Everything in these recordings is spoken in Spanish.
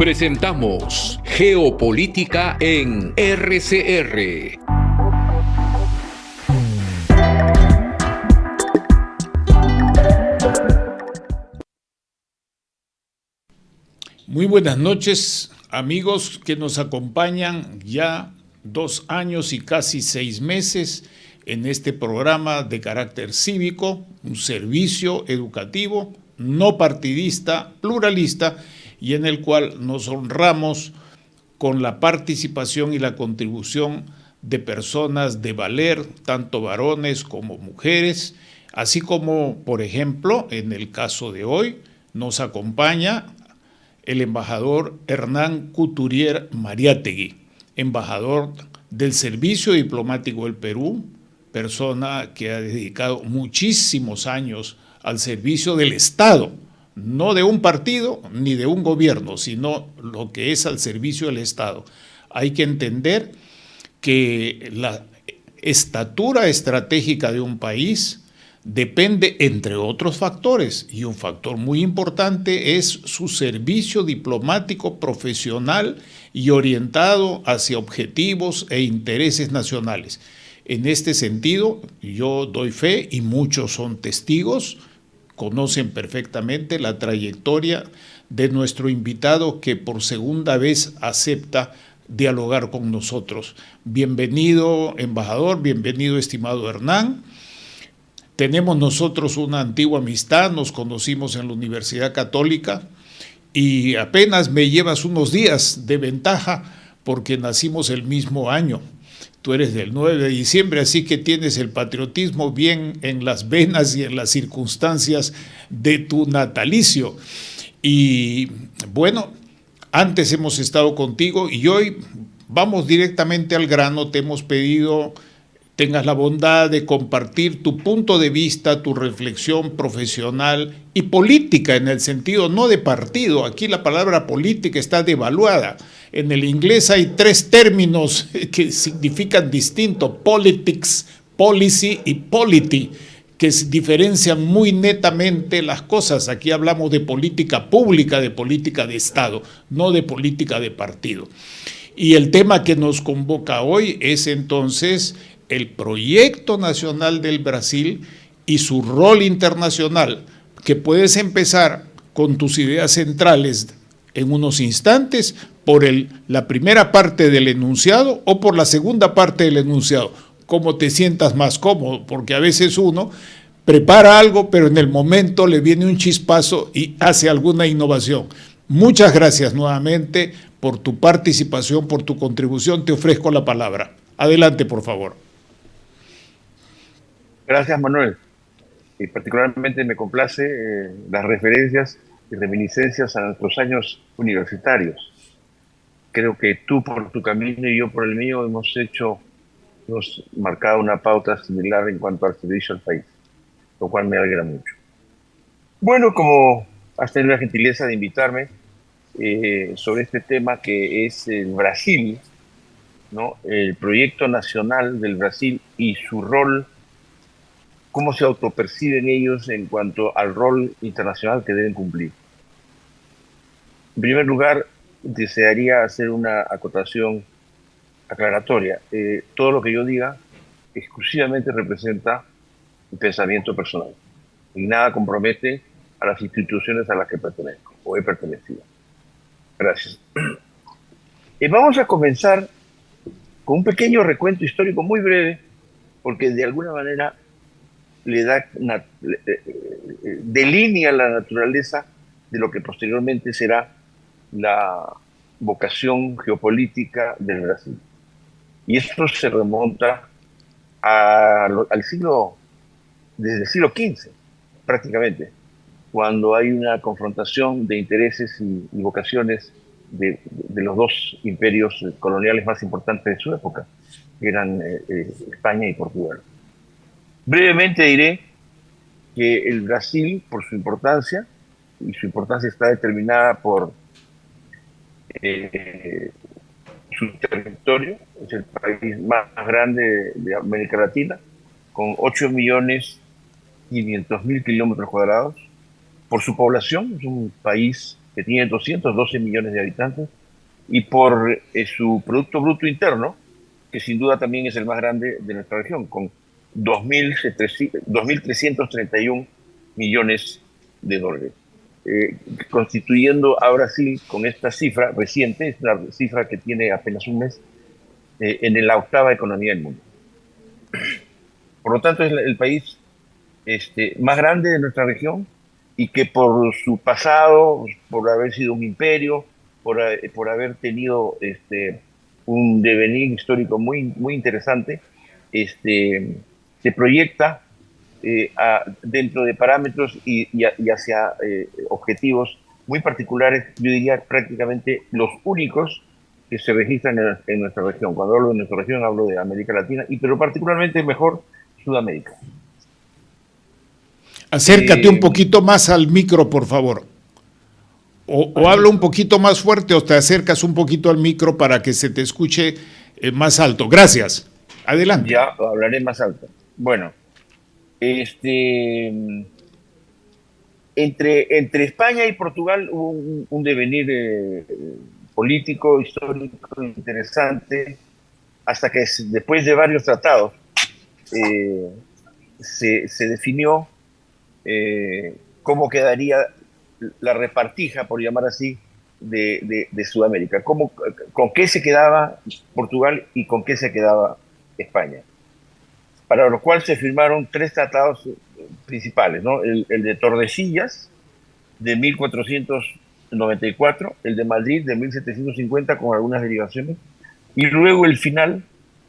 Presentamos Geopolítica en RCR. Muy buenas noches, amigos que nos acompañan ya 2 años y casi 6 meses en este programa de carácter cívico, un servicio educativo, no partidista, pluralista, y en el cual nos honramos con la participación y la contribución de personas de valer, tanto varones como mujeres, así como, por ejemplo, en el caso de hoy, nos acompaña el embajador Hernán Couturier Mariátegui, embajador del Servicio Diplomático del Perú, persona que ha dedicado muchísimos años al servicio del Estado, no de un partido ni de un gobierno, sino lo que es al servicio del Estado. Hay que entender que la estatura estratégica de un país depende, entre otros factores, y un factor muy importante es su servicio diplomático profesional y orientado hacia objetivos e intereses nacionales. En este sentido, yo doy fe, y muchos son testigos, conocen perfectamente la trayectoria de nuestro invitado que por segunda vez acepta dialogar con nosotros. Bienvenido, embajador, bienvenido, estimado Hernán. Tenemos nosotros una antigua amistad, nos conocimos en la Universidad Católica y apenas me llevas unos días de ventaja porque nacimos el mismo año. Tú eres del 9 de diciembre, así que tienes el patriotismo bien en las venas y en las circunstancias de tu natalicio. Y bueno, antes hemos estado contigo y hoy vamos directamente al grano. Te hemos pedido tengas la bondad de compartir tu punto de vista, tu reflexión profesional y política, en el sentido no de partido. Aquí la palabra política está devaluada. En el inglés hay 3 términos que significan distinto: politics, policy y polity, que diferencian muy netamente las cosas. Aquí hablamos de política pública, de política de Estado, no de política de partido. Y el tema que nos convoca hoy es entonces el proyecto nacional del Brasil y su rol internacional, que puedes empezar con tus ideas centrales en unos instantes por la primera parte del enunciado o por la segunda parte del enunciado, como te sientas más cómodo, porque a veces uno prepara algo, pero en el momento le viene un chispazo y hace alguna innovación. Muchas gracias nuevamente por tu participación, por tu contribución. Te ofrezco la palabra. Adelante, por favor. Gracias, Manuel. Y particularmente me complace las referencias y reminiscencias a nuestros años universitarios. Creo que tú por tu camino y yo por el mío hemos marcado una pauta similar en cuanto al servicio al país, lo cual me alegra mucho. Bueno, como has tenido la gentileza de invitarme sobre este tema que es el Brasil, ¿no? El proyecto nacional del Brasil y su rol, cómo se autoperciben ellos en cuanto al rol internacional que deben cumplir. En primer lugar, desearía hacer una acotación aclaratoria. Todo lo que yo diga exclusivamente representa mi pensamiento personal y nada compromete a las instituciones a las que pertenezco o he pertenecido. Gracias. Vamos a comenzar con un pequeño recuento histórico muy breve, porque de alguna manera delinea la naturaleza de lo que posteriormente será la vocación geopolítica del Brasil. Y esto se remonta desde el siglo XV, prácticamente, cuando hay una confrontación de intereses y vocaciones de los 2 imperios coloniales más importantes de su época, que eran España y Portugal. Brevemente diré que el Brasil, por su importancia, y su importancia está determinada por su territorio, es el país más grande de América Latina, con 8.500.000 kilómetros cuadrados. Por su población, es un país que tiene 212 millones de habitantes, y por su Producto Bruto Interno, que sin duda también es el más grande de nuestra región, con 2.331 millones de dólares. Constituyendo a Brasil con esta cifra reciente, es una cifra que tiene apenas un mes, en la octava economía del mundo. Por lo tanto, es el país más grande de nuestra región y que por su pasado, por haber sido un imperio, por haber tenido un devenir histórico muy interesante, se proyecta dentro de parámetros y hacia objetivos muy particulares, yo diría prácticamente los únicos que se registran en nuestra región. Cuando hablo de nuestra región hablo de América Latina, pero particularmente mejor Sudamérica. Acércate un poquito más al micro, por favor. O habla un poquito más fuerte o te acercas un poquito al micro para que se te escuche más alto. Gracias. Adelante. Ya hablaré más alto. Bueno, entre España y Portugal hubo un devenir político, histórico, interesante, hasta que después de varios tratados se definió cómo quedaría la repartija, por llamar así, de Sudamérica. ¿Con qué se quedaba Portugal y con qué se quedaba España? Para lo cual se firmaron tres tratados principales, ¿no? El de Tordesillas, de 1494, el de Madrid, de 1750, con algunas derivaciones, y luego el final,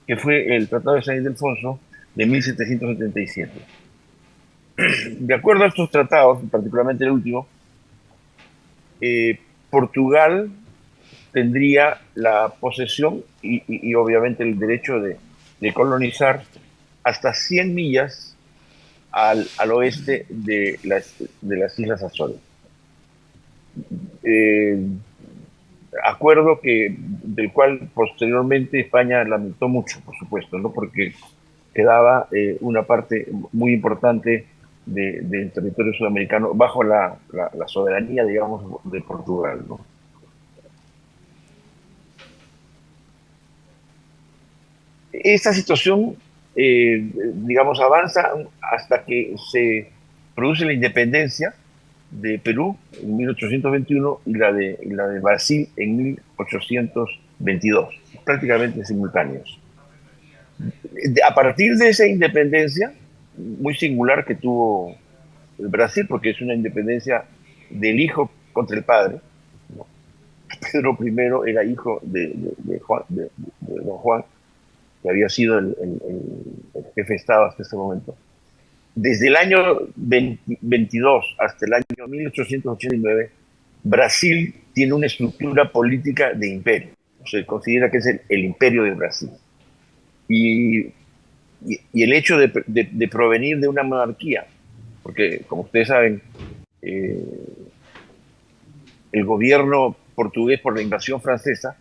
que fue el Tratado de San Ildefonso, de 1777. De acuerdo a estos tratados, particularmente el último, Portugal tendría la posesión y obviamente el derecho de colonizar hasta 100 millas al oeste de las Islas Azores. Acuerdo del cual posteriormente España lamentó mucho, por supuesto, ¿no? Porque quedaba una parte muy importante del territorio sudamericano bajo la soberanía, digamos, de Portugal, ¿no? Esta situación, digamos, avanza hasta que se produce la independencia de Perú en 1821 y la de Brasil en 1822, prácticamente simultáneos. A partir de esa independencia, muy singular que tuvo el Brasil, porque es una independencia del hijo contra el padre, ¿no? Pedro I era hijo de don Juan, que había sido el jefe de Estado hasta ese momento. Desde el año 22 hasta el año 1889, Brasil tiene una estructura política de imperio. Se considera que es el imperio de Brasil. Y el hecho de provenir de una monarquía, porque como ustedes saben, el gobierno portugués por la invasión francesa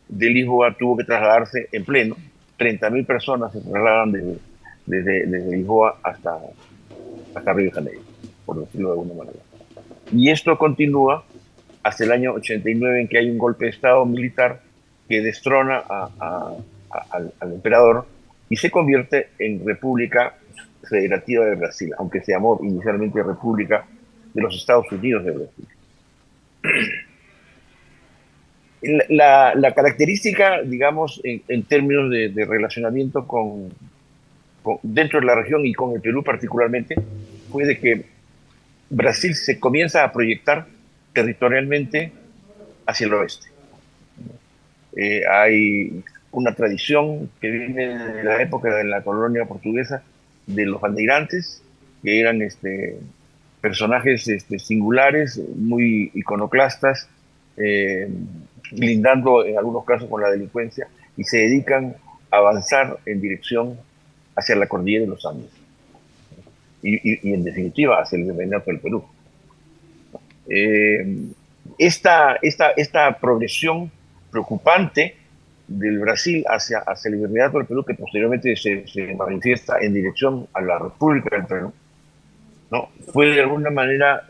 de Lisboa tuvo que trasladarse en pleno. 30.000 personas se trasladan desde Lisboa hasta Río de Janeiro, por decirlo de alguna manera. Y esto continúa hasta el año 89, en que hay un golpe de Estado militar que destrona al emperador y se convierte en República Federativa de Brasil, aunque se llamó inicialmente República de los Estados Unidos de Brasil. La característica, digamos, en términos de relacionamiento dentro de la región y con el Perú particularmente, fue de que Brasil se comienza a proyectar territorialmente hacia el oeste. Hay una tradición que viene de la época de la colonia portuguesa de los bandeirantes, que eran personajes singulares, muy iconoclastas, lindando en algunos casos con la delincuencia, y se dedican a avanzar en dirección hacia la cordillera de los Andes y en definitiva hacia el virreinato del Perú. Esta progresión preocupante del Brasil hacia el virreinato del Perú, que posteriormente se manifiesta en dirección a la República del Perú, ¿no? Fue de alguna manera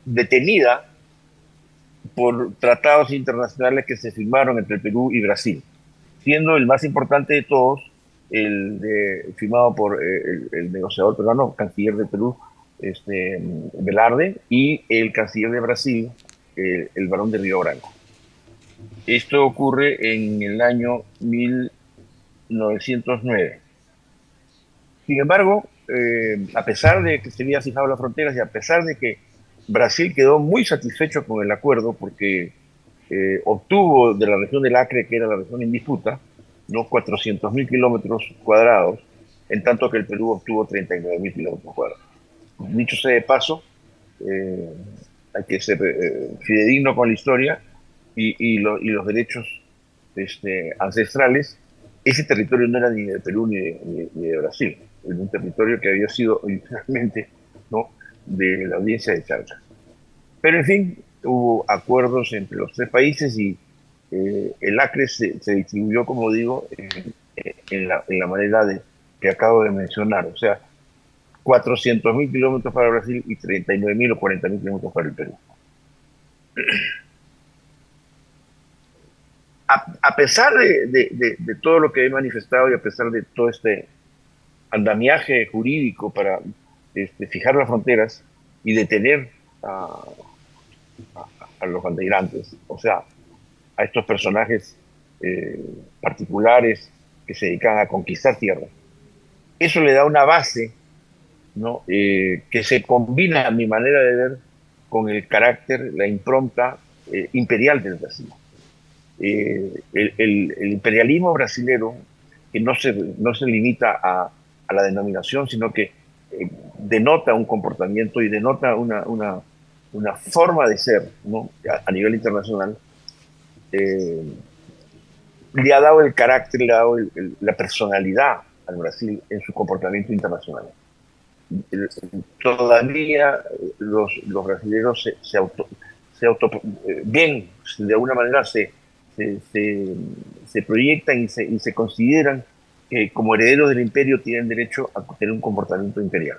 detenida por tratados internacionales que se firmaron entre el Perú y Brasil, siendo el más importante de todos firmado por el negociador peruano, canciller de Perú, Velarde, y el canciller de Brasil, el barón de Río Branco. Esto ocurre en el año 1909. Sin embargo, a pesar de que se habían fijado las fronteras y a pesar de que Brasil quedó muy satisfecho con el acuerdo porque obtuvo de la región del Acre, que era la región en disputa, ¿no? 400.000 kilómetros cuadrados, en tanto que el Perú obtuvo 39.000 kilómetros cuadrados. Dicho sea de paso, hay que ser fidedigno con la historia y los derechos ancestrales. Ese territorio no era ni de Perú ni de Brasil, era un territorio que había sido originalmente, ¿no?, de la audiencia de Charcas. Pero en fin, hubo acuerdos entre los tres países y el Acre se distribuyó, como digo, en la manera que acabo de mencionar. O sea, 400.000 kilómetros para Brasil y 39.000 o 40.000 kilómetros para el Perú. A pesar de todo lo que he manifestado y a pesar de todo este andamiaje jurídico para fijar las fronteras y detener a los bandeirantes, o sea, a estos personajes particulares que se dedican a conquistar tierra, eso le da una base, ¿no?, que se combina, a mi manera de ver, con el carácter, la impronta imperial del Brasil. El imperialismo brasilero, que no se limita a la denominación, sino que denota un comportamiento y denota una forma de ser, ¿no?, a nivel internacional, le ha dado el carácter, le ha dado la personalidad al Brasil en su comportamiento internacional. Todavía los brasileños bien, de alguna manera se proyectan y se consideran que como herederos del imperio tienen derecho a tener un comportamiento imperial.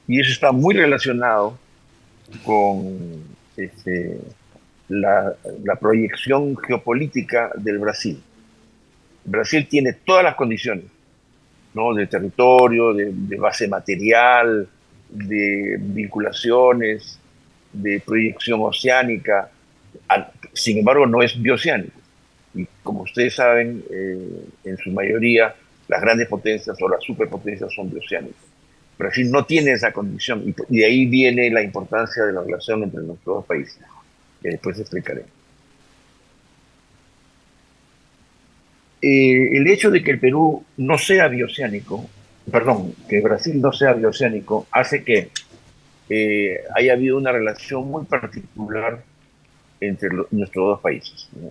Y eso está muy relacionado con la proyección geopolítica del Brasil. Brasil tiene todas las condiciones, ¿no?, de territorio, de base material, de vinculaciones, de proyección oceánica. Sin embargo, no es bioceánico. Y como ustedes saben, en su mayoría, las grandes potencias o las superpotencias son bioceánicas. Brasil no tiene esa condición y de ahí viene la importancia de la relación entre nuestros dos países, que después explicaré. El hecho de que el Perú no sea bioceánico, perdón, que Brasil no sea bioceánico, hace que haya habido una relación muy particular entre nuestros dos países, ¿no?,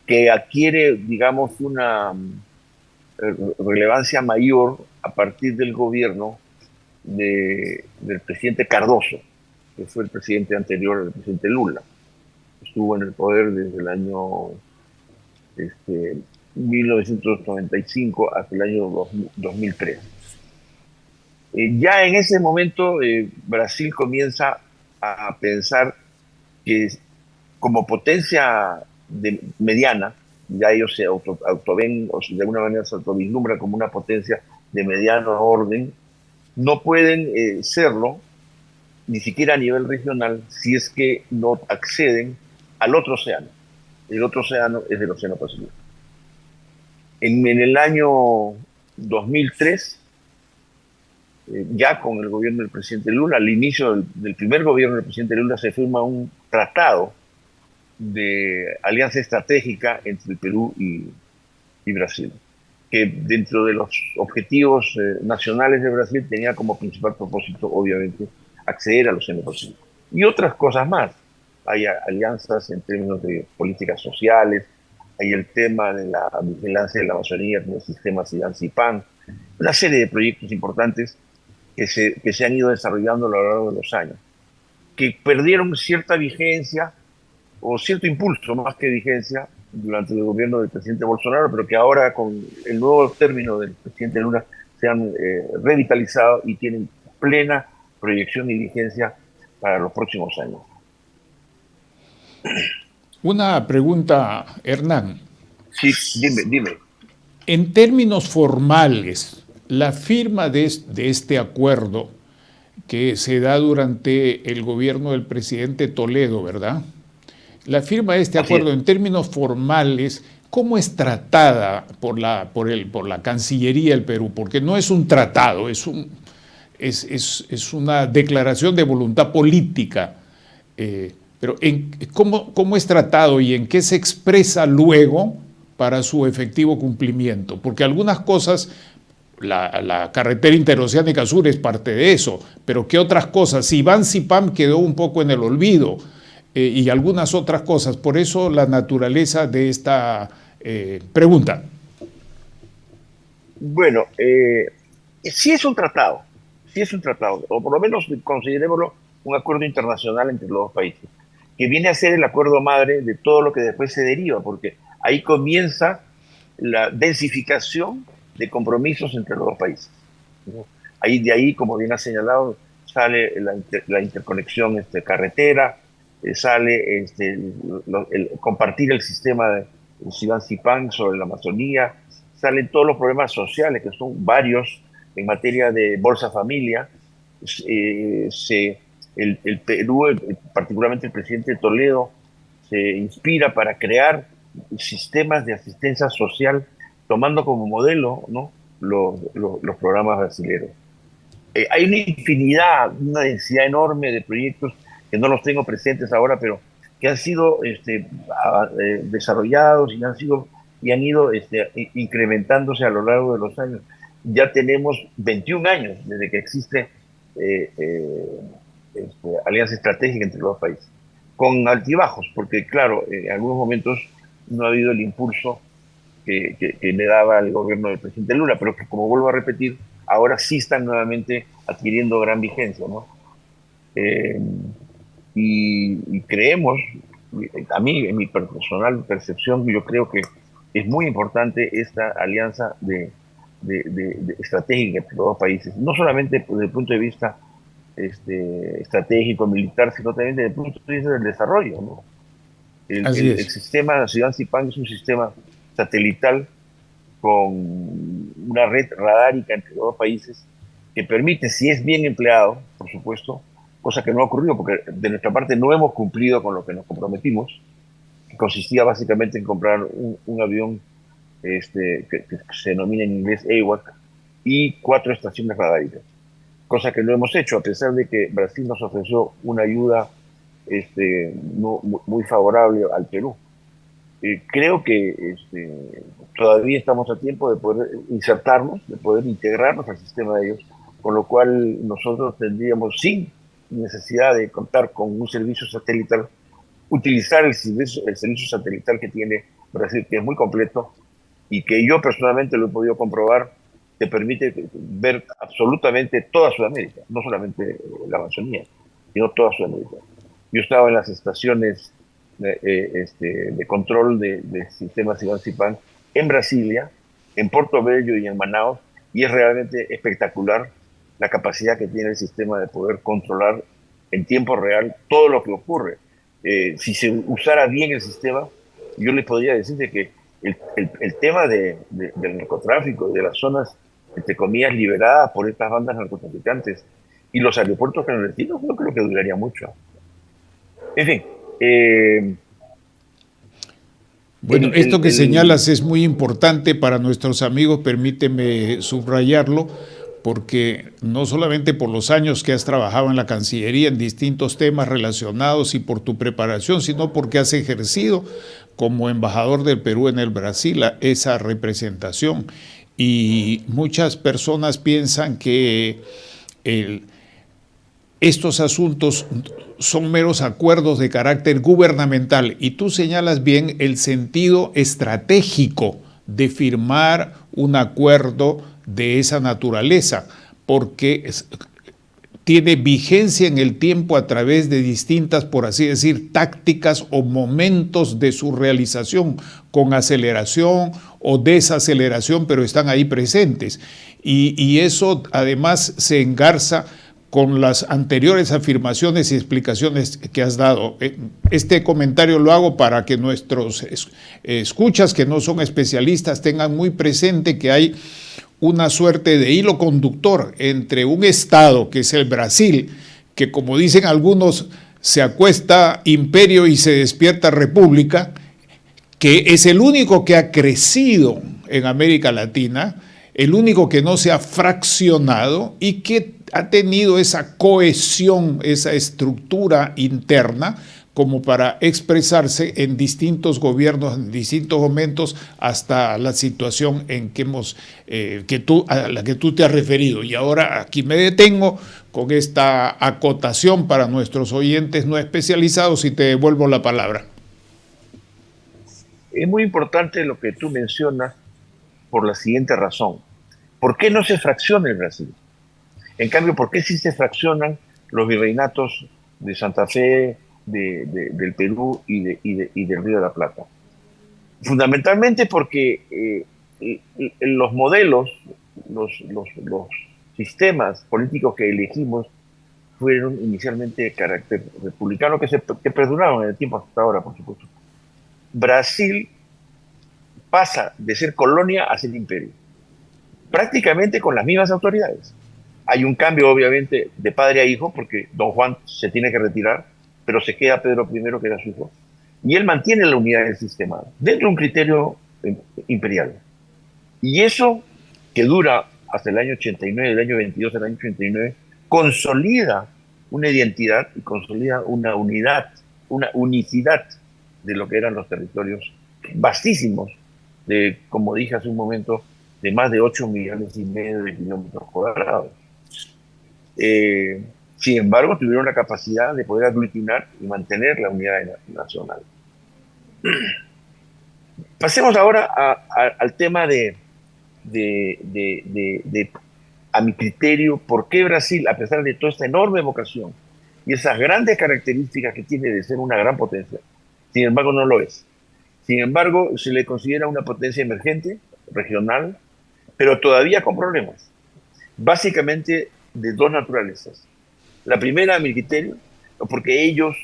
que adquiere, digamos, una relevancia mayor a partir del gobierno del presidente Cardoso, que fue el presidente anterior al presidente Lula. Estuvo en el poder desde el año 1995 hasta el año 2003. Ya en ese momento Brasil comienza a pensar que como potencia mediana, ya ellos se autoven o de alguna manera se autovislumbran como una potencia de mediano orden, no pueden serlo ni siquiera a nivel regional si es que no acceden al otro océano. El otro océano es el Océano Pacífico. En el año 2003, ya con el gobierno del presidente Lula, al inicio del primer gobierno del presidente Lula, se firma un tratado de alianza estratégica entre el Perú y Brasil, que dentro de los objetivos nacionales de Brasil tenía como principal propósito, obviamente, acceder al Océano Pacífico. Y otras cosas más. Hay alianzas en términos de políticas sociales, hay el tema de la vigilancia de la Amazonía con el sistema SIDAN-CIPAN, una serie de proyectos importantes que se han ido desarrollando a lo largo de los años, que perdieron cierta vigencia o cierto impulso más que vigencia durante el gobierno del presidente Bolsonaro, pero que ahora con el nuevo término del presidente Lula se han revitalizado y tienen plena proyección y vigencia para los próximos años. Una pregunta, Hernán. Sí, dime. En términos formales, la firma de este acuerdo que se da durante el gobierno del presidente Toledo, ¿verdad? La firma de este Así es. acuerdo en términos formales, ¿cómo es tratada por la Cancillería del Perú? Porque no es un tratado, es una declaración de voluntad política. Pero ¿cómo es tratado y en qué se expresa luego para su efectivo cumplimiento? Porque algunas cosas, la carretera interoceánica sur es parte de eso, pero ¿qué otras cosas? Sipam quedó un poco en el olvido, y algunas otras cosas. Por eso la naturaleza de esta pregunta. Bueno, sí es un tratado, o por lo menos considerémoslo un acuerdo internacional entre los dos países, que viene a ser el acuerdo madre de todo lo que después se deriva, porque ahí comienza la densificación de compromisos entre los dos países, ¿no? De ahí, como bien ha señalado, sale la interconexión carretera, sale compartir el sistema de Sipam sobre la Amazonía, salen todos los problemas sociales, que son varios en materia de Bolsa Familia. El Perú, particularmente el presidente Toledo, se inspira para crear sistemas de asistencia social, tomando como modelo, ¿no?, los programas brasileños. Hay una infinidad, una densidad enorme de proyectos que no los tengo presentes ahora, pero que han sido desarrollados y han ido incrementándose a lo largo de los años. Ya tenemos 21 años desde que existe alianza estratégica entre los dos países, con altibajos, porque claro, en algunos momentos no ha habido el impulso que le daba el gobierno del presidente Lula, pero que, como vuelvo a repetir, ahora sí están nuevamente adquiriendo gran vigencia, ¿no? Y creemos, a mí, en mi personal percepción, yo creo que es muy importante esta alianza estratégica entre los dos países, no solamente desde el punto de vista estratégico, militar, sino también desde el punto de vista del desarrollo, ¿no? El sistema Sipam es un sistema satelital con una red radárica entre los dos países que permite, si es bien empleado, por supuesto, cosa que no ha ocurrido porque de nuestra parte no hemos cumplido con lo que nos comprometimos, que consistía básicamente en comprar un avión que se denomina en inglés AWAC y 4 estaciones radáricas, cosa que no hemos hecho, a pesar de que Brasil nos ofreció una ayuda muy favorable al Perú. Creo que todavía estamos a tiempo de poder insertarnos, de poder integrarnos al sistema de ellos, con lo cual nosotros tendríamos, sin necesidad de contar con un servicio satelital, utilizar el servicio satelital que tiene Brasil, que es muy completo y que yo personalmente lo he podido comprobar, te permite ver absolutamente toda Sudamérica, no solamente la Amazonía, sino toda Sudamérica. Yo estaba en las estaciones de control de sistemas Sipam en Brasilia, en Porto Velho y en Manaus, y es realmente espectacular la capacidad que tiene el sistema de poder controlar en tiempo real todo lo que ocurre. Si se usara bien el sistema, yo les podría decir de que el tema del narcotráfico, de las zonas, entre comillas, liberadas por estas bandas narcotraficantes y los aeropuertos clandestinos, no creo que duraría mucho. En fin. Bueno, esto que señalas es muy importante para nuestros amigos, permíteme subrayarlo, porque no solamente por los años que has trabajado en la Cancillería en distintos temas relacionados y por tu preparación, sino porque has ejercido como embajador del Perú en el Brasil esa representación. Y muchas personas piensan que estos asuntos son meros acuerdos de carácter gubernamental, y tú señalas bien el sentido estratégico de firmar un acuerdo de esa naturaleza, porque tiene vigencia en el tiempo a través de distintas, por así decir, tácticas o momentos de su realización, con aceleración o desaceleración, pero están ahí presentes. Y eso además se engarza con las anteriores afirmaciones y explicaciones que has dado. Este comentario lo hago para que nuestros escuchas, que no son especialistas, tengan muy presente que hay una suerte de hilo conductor entre un Estado, que es el Brasil, que como dicen algunos, se acuesta imperio y se despierta república, que es el único que ha crecido en América Latina, el único que no se ha fraccionado y que ha tenido esa cohesión, esa estructura interna como para expresarse en distintos gobiernos, en distintos momentos, hasta la situación en que a la que tú te has referido. Y ahora aquí me detengo con esta acotación para nuestros oyentes no especializados y te devuelvo la palabra. Es muy importante lo que tú mencionas por la siguiente razón. ¿Por qué no se fracciona el Brasil? En cambio, ¿por qué sí se fraccionan los virreinatos de Santa Fe, del Perú y del Río de la Plata? Fundamentalmente porque los modelos, los sistemas políticos que elegimos fueron inicialmente de carácter republicano, que perduraron en el tiempo hasta ahora, por supuesto. Brasil pasa de ser colonia a ser imperio, prácticamente con las mismas autoridades. Hay un cambio, obviamente, de padre a hijo, porque don Juan se tiene que retirar, pero se queda Pedro I, que era su hijo, y él mantiene la unidad del sistema, dentro de un criterio imperial. Y eso, que dura hasta el año 89, del año 22 al año 89, consolida una identidad y consolida una unidad, una unicidad de lo que eran los territorios vastísimos, de, como dije hace un momento, de más de 8,5 millones de kilómetros cuadrados. Sin embargo, tuvieron la capacidad de poder aglutinar y mantener la unidad nacional. Pasemos ahora al tema a mi criterio, por qué Brasil, a pesar de toda esta enorme vocación y esas grandes características que tiene de ser una gran potencia, sin embargo no lo es. Sin embargo, se le considera una potencia emergente, regional, pero todavía con problemas. Básicamente de dos naturalezas. La primera, a mi criterio, porque ellos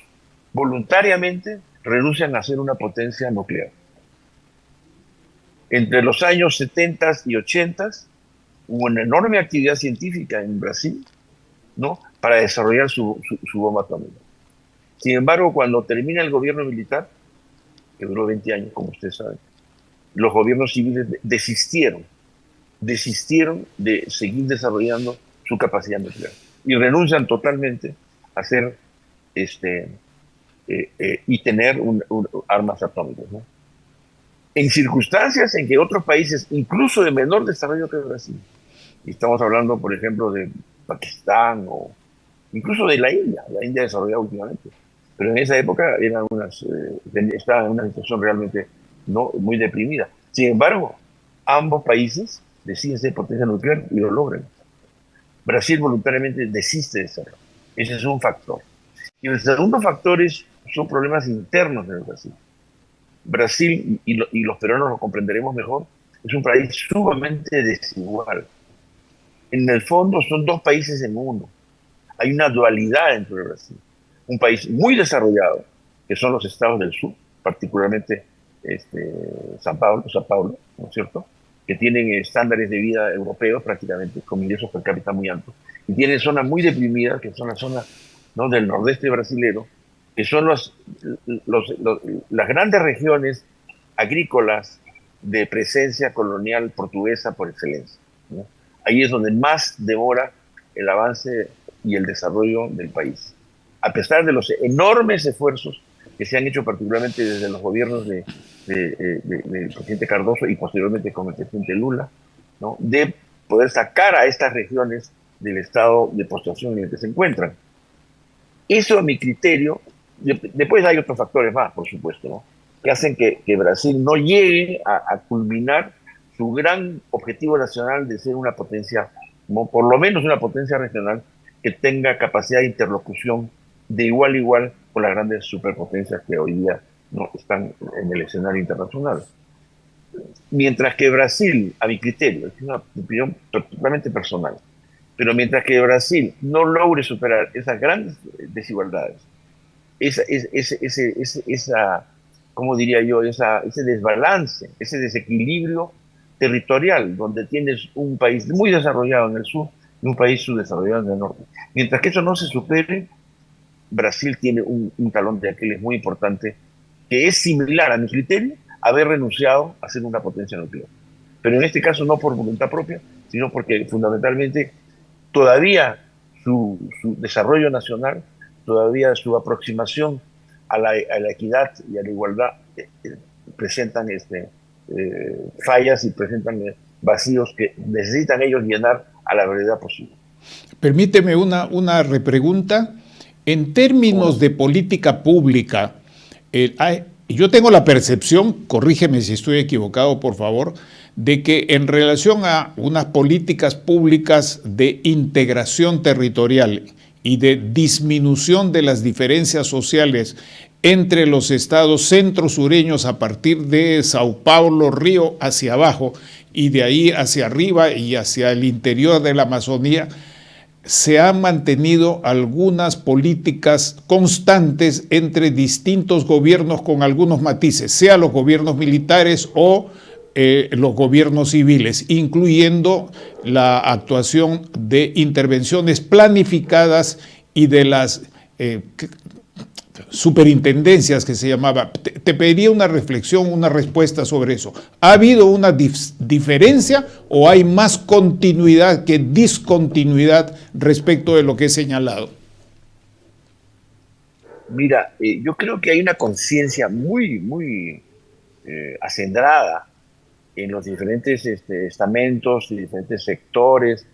voluntariamente renuncian a ser una potencia nuclear. Entre los años 70 y 80 hubo una enorme actividad científica en Brasil, ¿no?, para desarrollar su bomba atómica. Sin embargo, cuando termina el gobierno militar, que duró 20 años, como ustedes saben, los gobiernos civiles desistieron de seguir desarrollando su capacidad nuclear y renuncian totalmente a hacer y tener armas atómicas, ¿no? En circunstancias en que otros países, incluso de menor desarrollo que Brasil, y estamos hablando, por ejemplo, de Pakistán o incluso de la India desarrollada últimamente, pero en esa época estaban en una situación realmente no muy deprimida. Sin embargo, ambos países deciden ser potencia nuclear y lo logran. Brasil voluntariamente desiste de serlo. Ese es un factor. Y el segundo factor son problemas internos en el Brasil. Brasil, y los peruanos lo comprenderemos mejor, es un país sumamente desigual. En el fondo son dos países en uno. Hay una dualidad dentro de Brasil. Un país muy desarrollado, que son los estados del sur, particularmente São Paulo, ¿no es cierto?, que tienen estándares de vida europeos prácticamente, con ingresos per cápita muy altos, y tienen zonas muy deprimidas, que son las zonas, ¿no?, del nordeste brasilero, que son las grandes regiones agrícolas de presencia colonial portuguesa por excelencia, ¿no? Ahí es donde más demora el avance y el desarrollo del país. A pesar de los enormes esfuerzos que se han hecho particularmente desde los gobiernos del presidente Cardoso y posteriormente con el presidente Lula, ¿no?, de poder sacar a estas regiones del estado de postración en el que se encuentran. Eso, a mi criterio, después hay otros factores más, por supuesto, ¿no?, que hacen que Brasil no llegue a culminar su gran objetivo nacional de ser una potencia, por lo menos una potencia regional, que tenga capacidad de interlocución de igual a igual con las grandes superpotencias que hoy día no están en el escenario internacional. Mientras que Brasil, a mi criterio, es una opinión totalmente personal, Pero mientras que Brasil no logre superar esas grandes desigualdades, esa, ¿cómo diría yo? Ese desbalance, ese desequilibrio territorial, donde tienes un país muy desarrollado en el sur y un país subdesarrollado en el norte. Mientras que eso no se supere, Brasil tiene un talón de Aquiles muy importante, que es similar a mi criterio a haber renunciado a ser una potencia nuclear. Pero en este caso no por voluntad propia, sino porque fundamentalmente todavía su desarrollo nacional, todavía su aproximación a la equidad y a la igualdad presentan fallas y presentan vacíos que necesitan ellos llenar a la brevedad posible. Permíteme una repregunta. En términos de política pública, yo tengo la percepción, corrígeme si estoy equivocado, por favor, de que en relación a unas políticas públicas de integración territorial y de disminución de las diferencias sociales entre los estados centro-sureños a partir de Sao Paulo, Río, hacia abajo, y de ahí hacia arriba y hacia el interior de la Amazonía, se han mantenido algunas políticas constantes entre distintos gobiernos con algunos matices, sea los gobiernos militares o los gobiernos civiles, incluyendo la actuación de intervenciones planificadas y de las superintendencias que se llamaba. Te pediría una reflexión, una respuesta sobre eso. ¿Ha habido una diferencia o hay más continuidad que discontinuidad respecto de lo que he señalado? Mira, yo creo que hay una conciencia muy acendrada en los diferentes estamentos y diferentes sectores,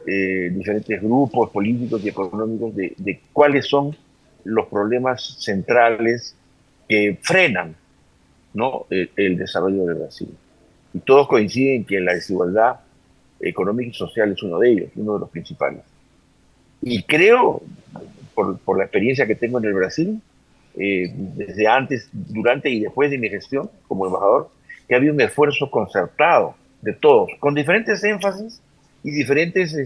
diferentes grupos políticos y económicos de cuáles son los problemas centrales que frenan, ¿no?, el desarrollo de Brasil. Y todos coinciden que la desigualdad económica y social es uno de ellos, uno de los principales. Y creo, por la experiencia que tengo en el Brasil, desde antes, durante y después de mi gestión como embajador, que ha habido un esfuerzo concertado de todos, con diferentes énfasis y diferentes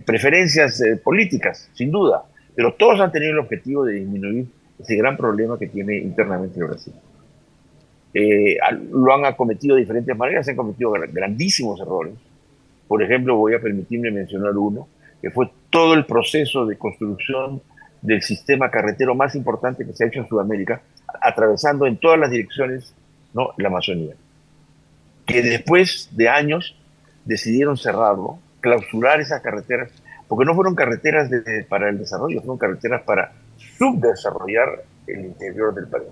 preferencias políticas, sin duda, pero todos han tenido el objetivo de disminuir ese gran problema que tiene internamente el Brasil. Lo han acometido de diferentes maneras, se han cometido grandísimos errores. Por ejemplo, voy a permitirme mencionar uno, que fue todo el proceso de construcción del sistema carretero más importante que se ha hecho en Sudamérica, atravesando en todas las direcciones, ¿no?, la Amazonía. Que después de años decidieron cerrarlo, clausurar esas carreteras, porque no fueron carreteras para el desarrollo, fueron carreteras para subdesarrollar el interior del país.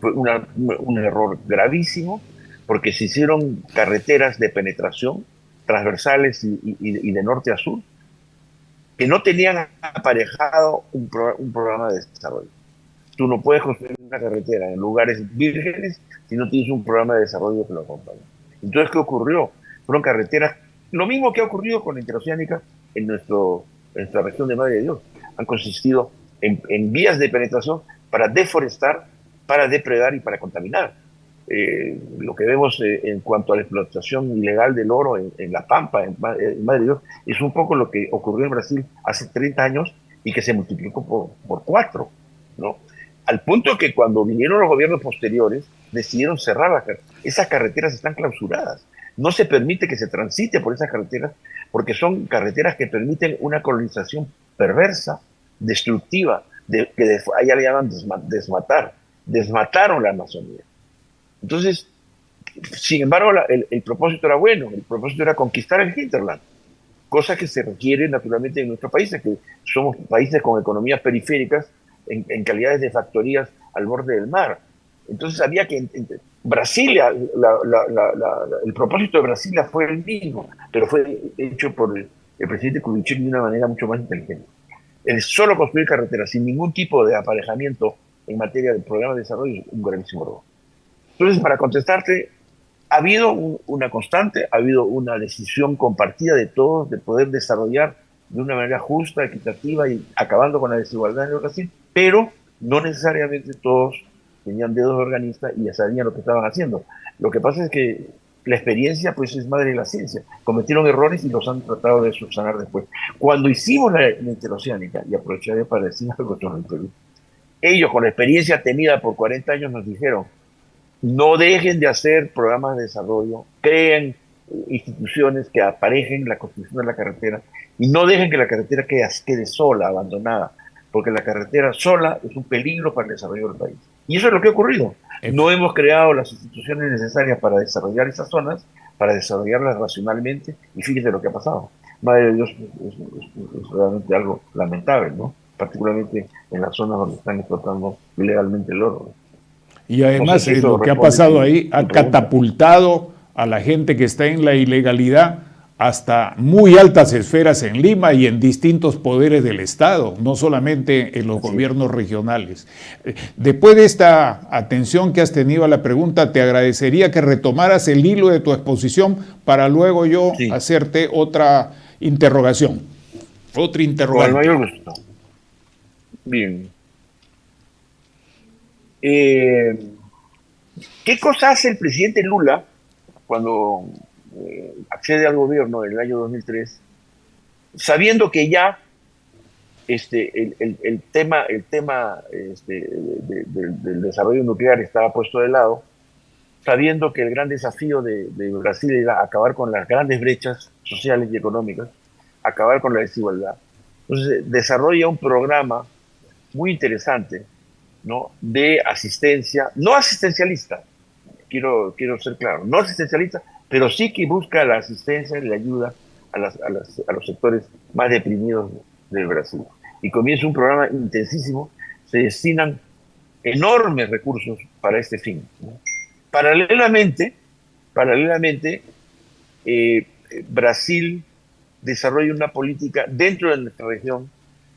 Fue un error gravísimo, porque se hicieron carreteras de penetración, transversales y de norte a sur, que no tenían aparejado un programa de desarrollo. Tú no puedes construir una carretera en lugares vírgenes si no tienes un programa de desarrollo que lo acompañe. Entonces, ¿qué ocurrió? Fueron carreteras, lo mismo que ha ocurrido con la interoceánica en nuestra región de Madre de Dios. Han consistido en vías de penetración para deforestar, para depredar y para contaminar. Lo que vemos en cuanto a la explotación ilegal del oro en La Pampa, en Madre de Dios, es un poco lo que ocurrió en Brasil hace 30 años y que se multiplicó por 4, ¿no? Al punto que cuando vinieron los gobiernos posteriores, decidieron cerrar esas carreteras, están clausuradas. No se permite que se transite por esas carreteras, porque son carreteras que permiten una colonización perversa, destructiva, que allá le llaman desmatar. Desmataron la Amazonía. Entonces, sin embargo, el propósito era bueno, el propósito era conquistar el hinterland, cosa que se requiere naturalmente en nuestros países, que somos países con economías periféricas en calidades de factorías al borde del mar. Entonces había que... Brasilia, el propósito de Brasilia fue el mismo, pero fue hecho por el presidente Kubitschek de una manera mucho más inteligente. El solo construir carreteras sin ningún tipo de aparejamiento en materia de programa de desarrollo es un gravísimo error. Entonces, para contestarte, ha habido una constante, ha habido una decisión compartida de todos de poder desarrollar de una manera justa, equitativa y acabando con la desigualdad en el Brasil, pero no necesariamente todos tenían dedos organistas y ya sabían lo que estaban haciendo. Lo que pasa es que la experiencia pues es madre de la ciencia. Cometieron errores y los han tratado de subsanar después. Cuando hicimos la interoceánica, y aprovecharé para decir algo sobre el Perú, ellos con la experiencia tenida por 40 años nos dijeron, no dejen de hacer programas de desarrollo, creen instituciones que aparejen la construcción de la carretera y no dejen que la carretera quede sola, abandonada, porque la carretera sola es un peligro para el desarrollo del país. Y eso es lo que ha ocurrido. No hemos creado las instituciones necesarias para desarrollar esas zonas, para desarrollarlas racionalmente, y fíjate lo que ha pasado. Madre de Dios, es realmente algo lamentable, ¿no? Particularmente en las zonas donde están explotando ilegalmente el oro. Y además No sé si lo que ha pasado ahí ha catapultado a la gente que está en la ilegalidad hasta muy altas esferas en Lima y en distintos poderes del Estado, no solamente en los gobiernos regionales. Después de esta atención que has tenido a la pregunta, te agradecería que retomaras el hilo de tu exposición para luego yo hacerte otra interrogación. Otra interrogante. Con el mayor gusto. Bien. ¿Qué cosa hace el presidente Lula cuando accede al gobierno en el año 2003, sabiendo que ya el tema del desarrollo nuclear estaba puesto de lado, sabiendo que el gran desafío de Brasil era acabar con las grandes brechas sociales y económicas, acabar con la desigualdad? Entonces desarrolla un programa muy interesante, ¿no?, de asistencia, no asistencialista, quiero ser claro, no asistencialista, pero sí que busca la asistencia y la ayuda a los sectores más deprimidos del Brasil. Y comienza un programa intensísimo, se destinan enormes recursos para este fin, ¿no? Paralelamente, Brasil desarrolla una política dentro de nuestra región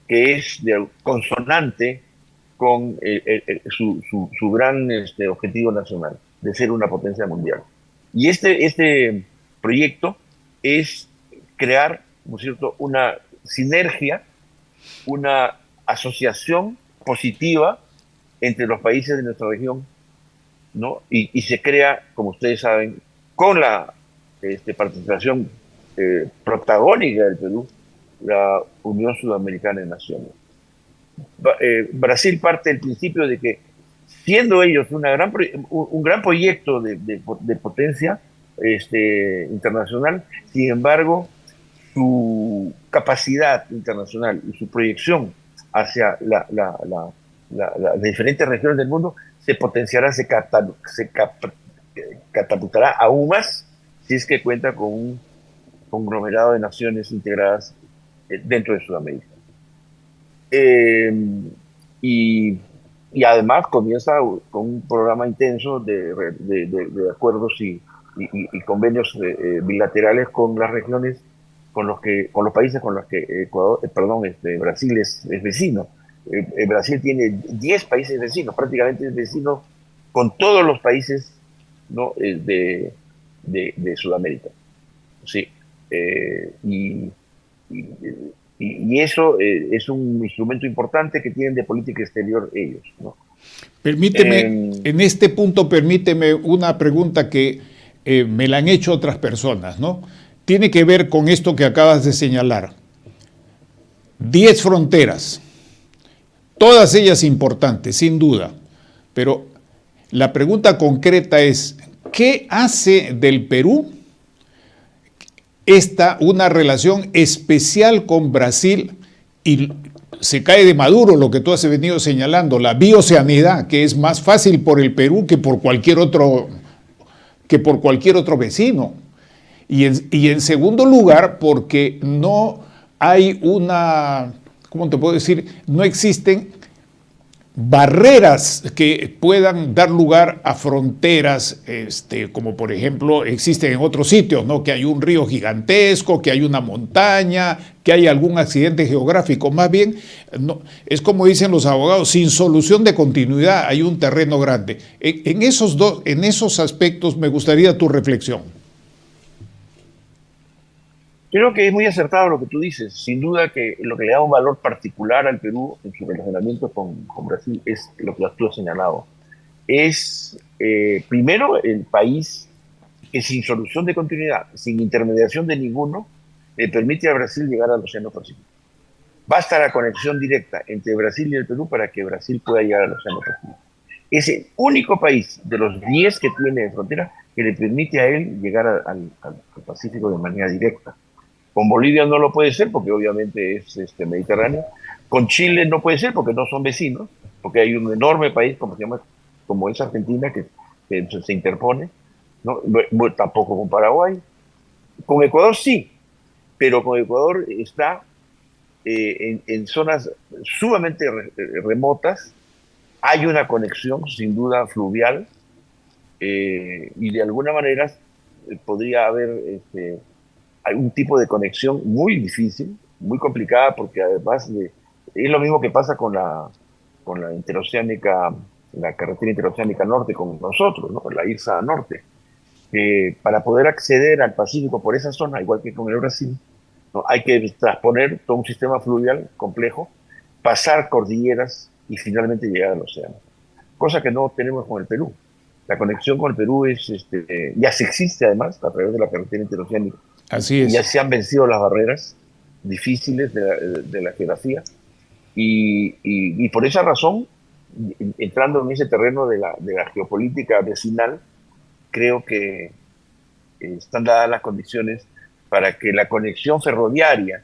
que es consonante con su gran objetivo nacional, de ser una potencia mundial. Y este proyecto es crear, ¿no es cierto?, una sinergia, una asociación positiva entre los países de nuestra región, ¿no? Y se crea, como ustedes saben, con la participación protagónica del Perú, la Unión Sudamericana de Naciones. Brasil parte del principio de que, siendo ellos un gran proyecto de potencia internacional, sin embargo, su capacidad internacional y su proyección hacia las diferentes regiones del mundo se potenciará, se catapultará aún más si es que cuenta con un conglomerado de naciones integradas dentro de Sudamérica. Y además comienza con un programa intenso de acuerdos y convenios bilaterales con las regiones, con los países con los que Brasil es vecino. Brasil tiene 10 países vecinos, prácticamente es vecino con todos los países, ¿no?, de Sudamérica. Sí. Y eso es un instrumento importante que tienen de política exterior ellos, ¿no? Permíteme, en este punto, permíteme una pregunta que me la han hecho otras personas, ¿no? Tiene que ver con esto que acabas de señalar. 10 fronteras, todas ellas importantes, sin duda, pero la pregunta concreta es, ¿qué hace del Perú una relación especial con Brasil? Y se cae de Maduro lo que tú has venido señalando, la bioceanidad, que es más fácil por el Perú que por cualquier otro vecino. Y en segundo lugar, porque no hay ¿cómo te puedo decir? No existen barreras que puedan dar lugar a fronteras, como por ejemplo existen en otros sitios, ¿no? Que hay un río gigantesco, que hay una montaña, que hay algún accidente geográfico. Más bien, no, es como dicen los abogados, sin solución de continuidad hay un terreno grande. En esos aspectos me gustaría tu reflexión. Creo que es muy acertado lo que tú dices. Sin duda que lo que le da un valor particular al Perú en su relacionamiento con Brasil es lo que tú has señalado. Es, primero, el país que sin solución de continuidad, sin intermediación de ninguno, le permite a Brasil llegar al Océano Pacífico. Basta la conexión directa entre Brasil y el Perú para que Brasil pueda llegar al Océano Pacífico. Es el único país de los 10 que tiene de frontera que le permite a él llegar al Pacífico de manera directa. Con Bolivia no lo puede ser porque obviamente es Mediterráneo. Con Chile no puede ser porque no son vecinos, porque hay un enorme país como es Argentina que se interpone, ¿no? Tampoco con Paraguay. Con Ecuador sí, pero con Ecuador está en zonas sumamente remotas. Hay una conexión sin duda fluvial y de alguna manera podría haber hay un tipo de conexión muy difícil, muy complicada, porque además es lo mismo que pasa con la interoceánica, la carretera interoceánica norte con nosotros, ¿no? La IRSA norte. Para poder acceder al Pacífico por esa zona, igual que con el Brasil, ¿no? Hay que transponer todo un sistema fluvial complejo, pasar cordilleras y finalmente llegar al océano. Cosa que no tenemos con el Perú. La conexión con el Perú ya se existe además a través de la carretera interoceánica. Así es. Ya se han vencido las barreras difíciles de la geografía y por esa razón, entrando en ese terreno de la geopolítica vecinal, creo que están dadas las condiciones para que la conexión ferroviaria,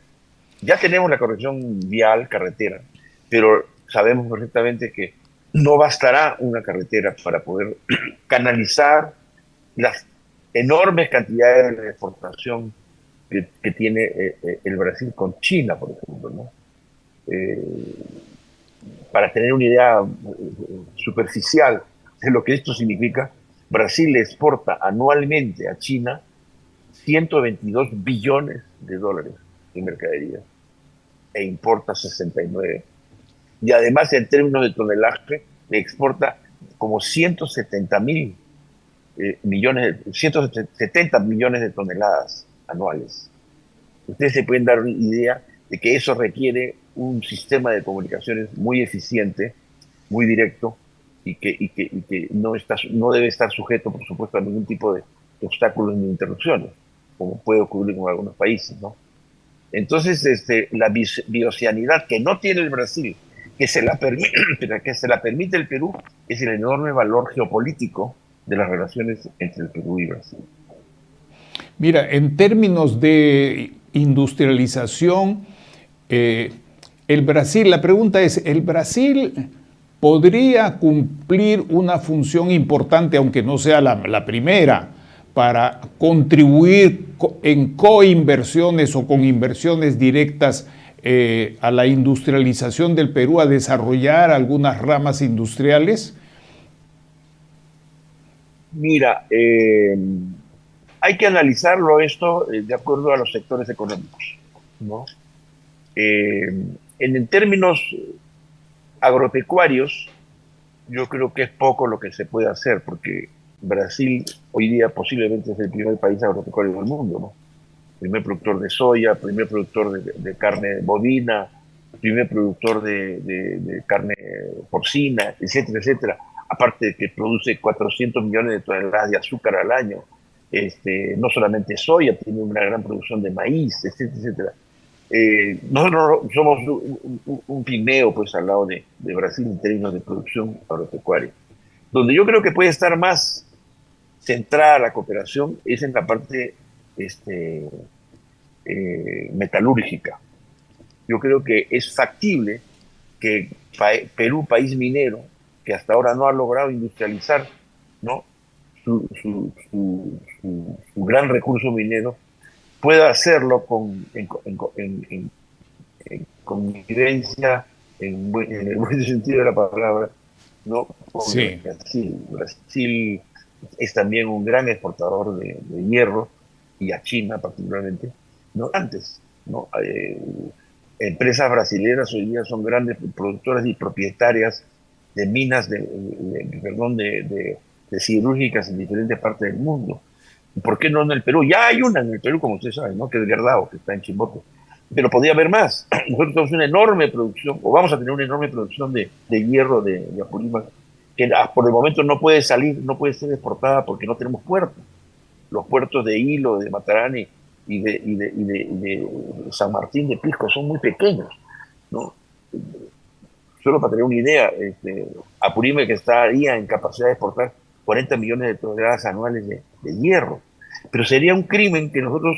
ya tenemos la conexión vial, carretera, pero sabemos perfectamente que no bastará una carretera para poder canalizar las enormes cantidades de exportación que tiene el Brasil con China, por ejemplo, ¿no? Para tener una idea superficial de lo que esto significa, Brasil le exporta anualmente a China 122 billones de dólares en mercadería e importa 69. Y además, en términos de tonelaje, le exporta como 170 millones de toneladas anuales. Ustedes se pueden dar una idea de que eso requiere un sistema de comunicaciones muy eficiente, muy directo, y que no debe estar sujeto, por supuesto, a ningún tipo de obstáculos ni interrupciones, como puede ocurrir con algunos países, ¿no? Entonces, la bioceanidad que no tiene el Brasil, que se la permite el Perú, es el enorme valor geopolítico de las relaciones entre el Perú y Brasil. Mira, en términos de industrialización, el Brasil, la pregunta es, ¿el Brasil podría cumplir una función importante, aunque no sea la primera, para contribuir en coinversiones o con inversiones directas a la industrialización del Perú, a desarrollar algunas ramas industriales? Mira, hay que analizarlo esto de acuerdo a los sectores económicos, ¿no? En términos agropecuarios, yo creo que es poco lo que se puede hacer, porque Brasil hoy día posiblemente es el primer país agropecuario del mundo, ¿no? Primer productor de soya, primer productor de carne bovina, primer productor de carne porcina, etcétera, etcétera. Aparte de que produce 400 millones de toneladas de azúcar al año, no solamente soya, tiene una gran producción de maíz, etcétera, etcétera. Nosotros somos un pigmeo pues al lado de Brasil en términos de producción agropecuaria. Donde yo creo que puede estar más centrada la cooperación es en la parte metalúrgica. Yo creo que es factible que Perú, país minero, que hasta ahora no ha logrado industrializar, ¿no?, su gran recurso minero, pueda hacerlo en convivencia, en el buen sentido de la palabra, ¿no? Sí. Brasil es también un gran exportador de hierro, y a China particularmente, ¿no? Antes, ¿no? Empresas brasileñas hoy día son grandes productoras y propietarias de minas de siderúrgicas en diferentes partes del mundo. ¿Por qué no en el Perú? Ya hay una en el Perú, como ustedes saben, ¿no?, que es Gerdau, que está en Chimbote. Pero podría haber más. Nosotros tenemos una enorme producción, o vamos a tener una enorme producción de hierro de Apurímac, que por el momento no puede salir, no puede ser exportada porque no tenemos puerto. Los puertos de Hilo, de Matarani y de San Martín de Pisco son muy pequeños, ¿no? Solo para tener una idea, Apurímac que estaría en capacidad de exportar 40 millones de toneladas anuales de hierro. Pero sería un crimen que nosotros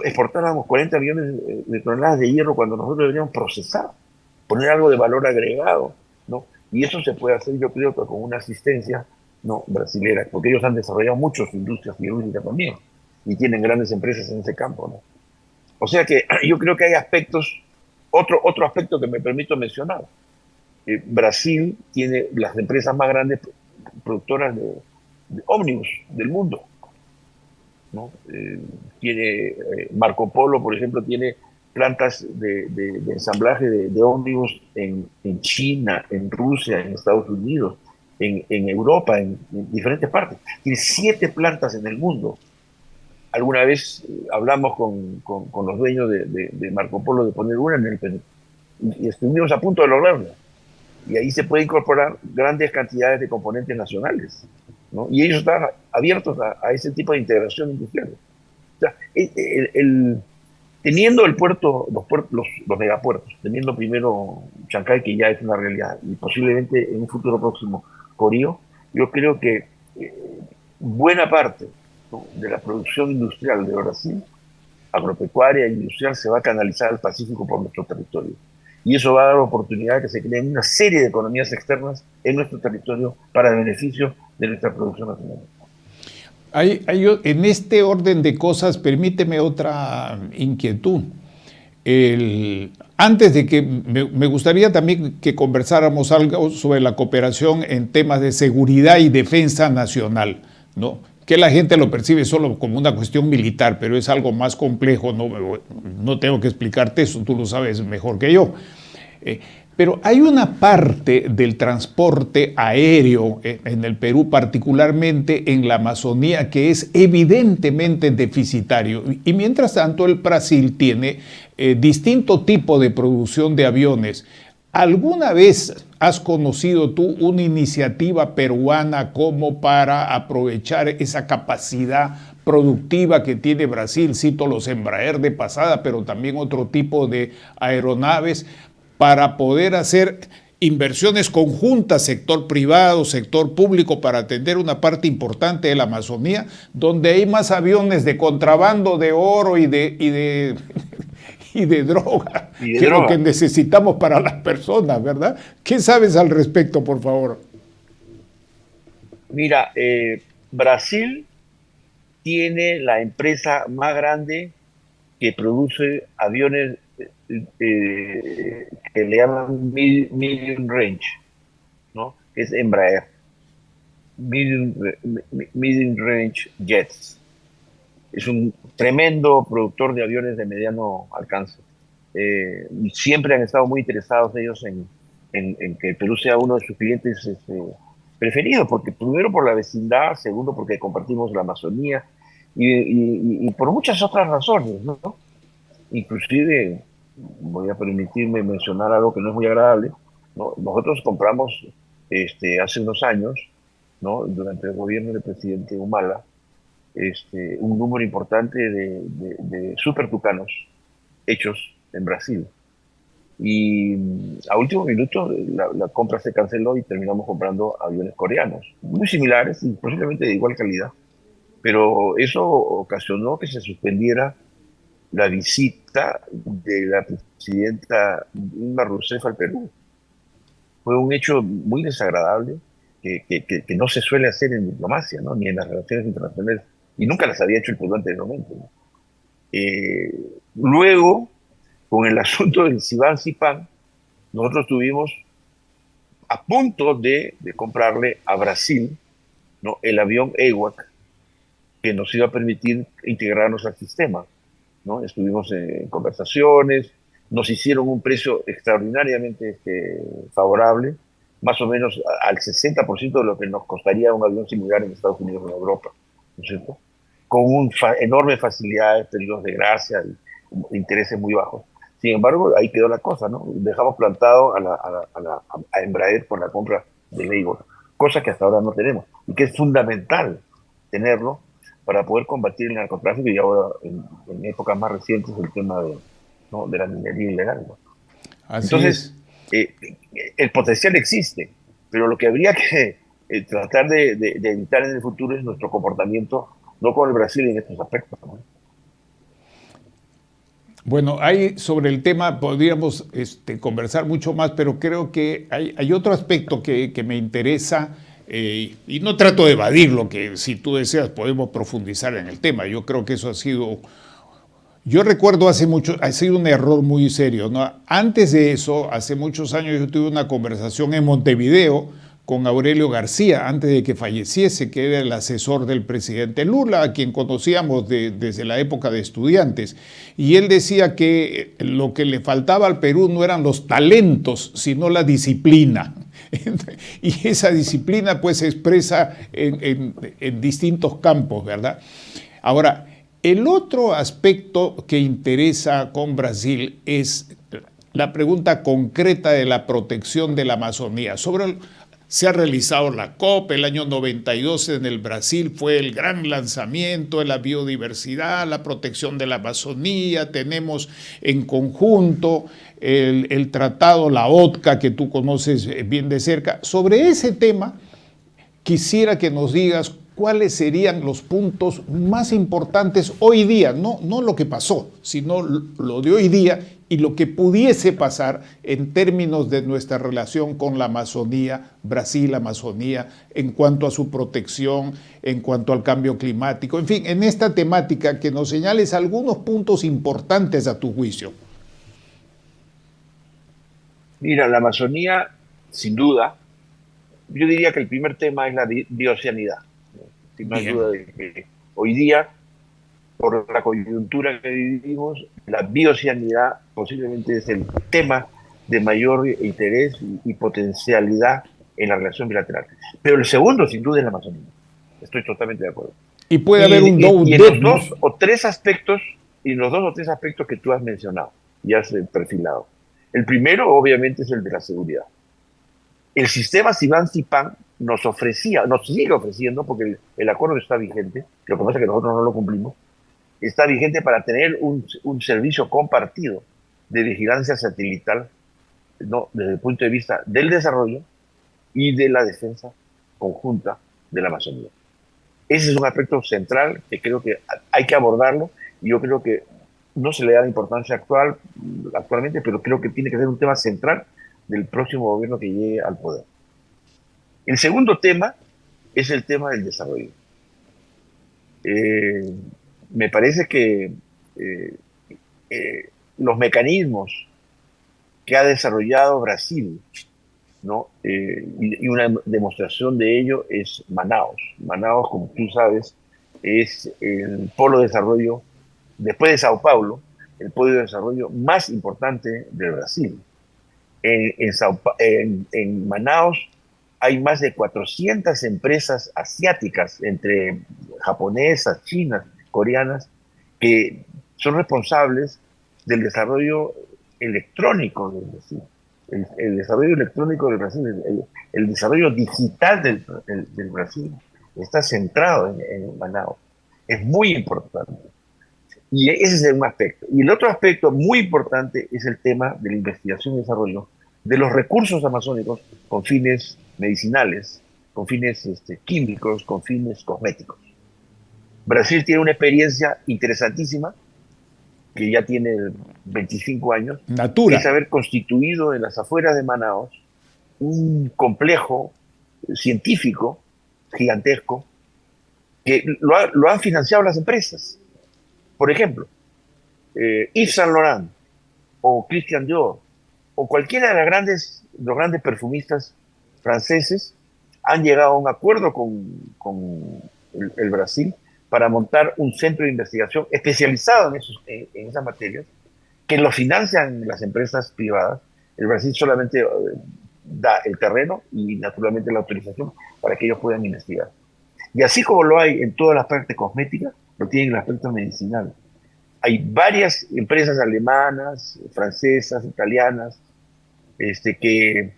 exportáramos 40 millones de toneladas de hierro cuando nosotros deberíamos procesar, poner algo de valor agregado, ¿no? Y eso se puede hacer, yo creo, que con una asistencia, ¿no?, brasilera, porque ellos han desarrollado mucho su industria siderúrgica también y tienen grandes empresas en ese campo, ¿no? O sea que yo creo que hay aspectos, otro aspecto que me permito mencionar. Brasil tiene las empresas más grandes productoras de ómnibus del mundo, ¿no? Tiene Marco Polo, por ejemplo, tiene plantas de ensamblaje de ómnibus en China, en Rusia, en Estados Unidos, en Europa, en diferentes partes. Tiene 7 plantas en el mundo. Alguna vez hablamos con los dueños de Marco Polo de poner una en el Perú y estuvimos a punto de lograrlo. Y ahí se puede incorporar grandes cantidades de componentes nacionales, ¿no? Y ellos están abiertos a ese tipo de integración industrial. O sea, teniendo el puerto, los megapuertos, teniendo primero Chancay, que ya es una realidad, y posiblemente en un futuro próximo Corío, yo creo que buena parte, ¿no?, de la producción industrial de Brasil, agropecuaria e industrial, se va a canalizar al Pacífico por nuestro territorio. Y eso va a dar oportunidad de que se creen una serie de economías externas en nuestro territorio para el beneficio de nuestra producción nacional. En este orden de cosas, permíteme otra inquietud. Antes de que me gustaría también que conversáramos algo sobre la cooperación en temas de seguridad y defensa nacional, ¿no? Que la gente lo percibe solo como una cuestión militar, pero es algo más complejo, no tengo que explicarte eso, tú lo sabes mejor que yo. Pero hay una parte del transporte aéreo en el Perú, particularmente en la Amazonía, que es evidentemente deficitario. Y mientras tanto, el Brasil tiene distinto tipo de producción de aviones. ¿Alguna vez has conocido tú una iniciativa peruana como para aprovechar esa capacidad productiva que tiene Brasil? Cito los Embraer de pasada, pero también otro tipo de aeronaves, para poder hacer inversiones conjuntas, sector privado, sector público, para atender una parte importante de la Amazonía, donde hay más aviones de contrabando de oro y de droga, que es lo que necesitamos para las personas, ¿verdad? ¿Qué sabes al respecto, por favor? Mira, Brasil tiene la empresa más grande que produce aviones que le llaman medium range, ¿no? Es Embraer, medium range jets. Es un tremendo productor de aviones de mediano alcance. Siempre han estado muy interesados ellos en que el Perú sea uno de sus clientes preferidos, porque primero por la vecindad, segundo porque compartimos la Amazonía y por muchas otras razones, ¿no? Inclusive, voy a permitirme mencionar algo que no es muy agradable, ¿no? Nosotros compramos hace unos años, ¿no?, durante el gobierno del presidente Humala, un número importante de super tucanos hechos en Brasil. Y a último minuto la compra se canceló y terminamos comprando aviones coreanos, muy similares y posiblemente de igual calidad. Pero eso ocasionó que se suspendiera la visita de la presidenta Dilma Rousseff al Perú. Fue un hecho muy desagradable que no se suele hacer en diplomacia, ¿no?, ni en las relaciones internacionales, y nunca las había hecho el Perú anteriormente, ¿no? Luego, con el asunto del Ciban-Cipan, nosotros estuvimos a punto de comprarle a Brasil, ¿no?, el avión AWAC, que nos iba a permitir integrarnos al sistema, ¿no? Estuvimos en conversaciones, nos hicieron un precio extraordinariamente favorable, más o menos al 60% de lo que nos costaría un avión similar en Estados Unidos o en Europa, ¿no es cierto?, con enormes facilidades, periodos de gracia y intereses muy bajos. Sin embargo, ahí quedó la cosa, ¿no? Dejamos plantado a Embraer con la compra de Leigo, cosa que hasta ahora no tenemos y que es fundamental tenerlo, para poder combatir el narcotráfico y ahora en épocas más recientes el tema de, ¿no?, de la minería ilegal, ¿no? Así Entonces, es. eh, el potencial existe, pero lo que habría que tratar de evitar en el futuro es nuestro comportamiento, no con el Brasil en estos aspectos, ¿no? Bueno, ahí sobre el tema podríamos conversar mucho más, pero creo que hay otro aspecto que me interesa, y no trato de evadirlo, que si tú deseas podemos profundizar en el tema. Yo creo que eso ha sido, yo recuerdo hace mucho, ha sido un error muy serio, ¿no? Antes de eso, hace muchos años yo tuve una conversación en Montevideo con Aurelio García, antes de que falleciese, que era el asesor del presidente Lula, a quien conocíamos desde la época de estudiantes. Y él decía que lo que le faltaba al Perú no eran los talentos, sino la disciplina. Y esa disciplina pues se expresa en distintos campos, ¿verdad? Ahora, el otro aspecto que interesa con Brasil es la pregunta concreta de la protección de la Amazonía. Se ha realizado la COP, el año 92 en el Brasil fue el gran lanzamiento de la biodiversidad, la protección de la Amazonía, tenemos en conjunto el tratado, la OTCA, que tú conoces bien de cerca. Sobre ese tema, quisiera que nos digas cuáles serían los puntos más importantes hoy día, no lo que pasó, sino lo de hoy día y lo que pudiese pasar en términos de nuestra relación con la Amazonía, Brasil-Amazonía, en cuanto a su protección, en cuanto al cambio climático, en fin, en esta temática, que nos señales algunos puntos importantes a tu juicio. Mira, la Amazonía, sin duda, yo diría que el primer tema es la bioceanidad, ¿no? Si no hay Bien. duda de que hoy día, por la coyuntura que vivimos, la bioceanidad posiblemente es el tema de mayor interés y potencialidad en la relación bilateral. Pero el segundo, sin duda, es la Amazonía. Estoy totalmente de acuerdo. Y puede haber un Y en los dos no. o tres aspectos, y en los dos o tres aspectos que tú has mencionado y has perfilado. El primero, obviamente, es el de la seguridad. El sistema Siban-Sipan nos ofrecía, nos sigue ofreciendo, porque el acuerdo está vigente, lo que pasa es que nosotros no lo cumplimos, está vigente para tener un servicio compartido de vigilancia satelital, ¿no?, desde el punto de vista del desarrollo y de la defensa conjunta de la Amazonía. Ese es un aspecto central que creo que hay que abordarlo, y yo creo que no se le da la importancia actualmente, pero creo que tiene que ser un tema central del próximo gobierno que llegue al poder. El segundo tema es el tema del desarrollo. Eh, Me parece que eh, los mecanismos que ha desarrollado Brasil, ¿no? Y una demostración de ello es Manaos. Manaos, como tú sabes, es el polo de desarrollo, después de Sao Paulo, el polo de desarrollo más importante de Brasil. En Manaos hay más de 400 empresas asiáticas, entre japonesas, chinas, coreanas, que son responsables del desarrollo electrónico del Brasil. El desarrollo electrónico del Brasil, el desarrollo digital del Brasil está centrado en Manaus. Es muy importante. Y ese es un aspecto. Y el otro aspecto muy importante es el tema de la investigación y desarrollo de los recursos amazónicos con fines medicinales, con fines químicos, con fines cosméticos. Brasil tiene una experiencia interesantísima, que ya tiene 25 años, que es Natura. haber constituido en las afueras de Manaos un complejo científico gigantesco que lo han financiado las empresas. Por ejemplo, Yves Saint Laurent o Christian Dior o cualquiera de los grandes perfumistas franceses han llegado a un acuerdo con el Brasil para montar un centro de investigación especializado en esas materias, que lo financian las empresas privadas. El Brasil solamente da el terreno y naturalmente la autorización para que ellos puedan investigar. Y así como lo hay en todas las partes cosméticas, lo tienen en el aspecto medicinal. Hay varias empresas alemanas, francesas, italianas, que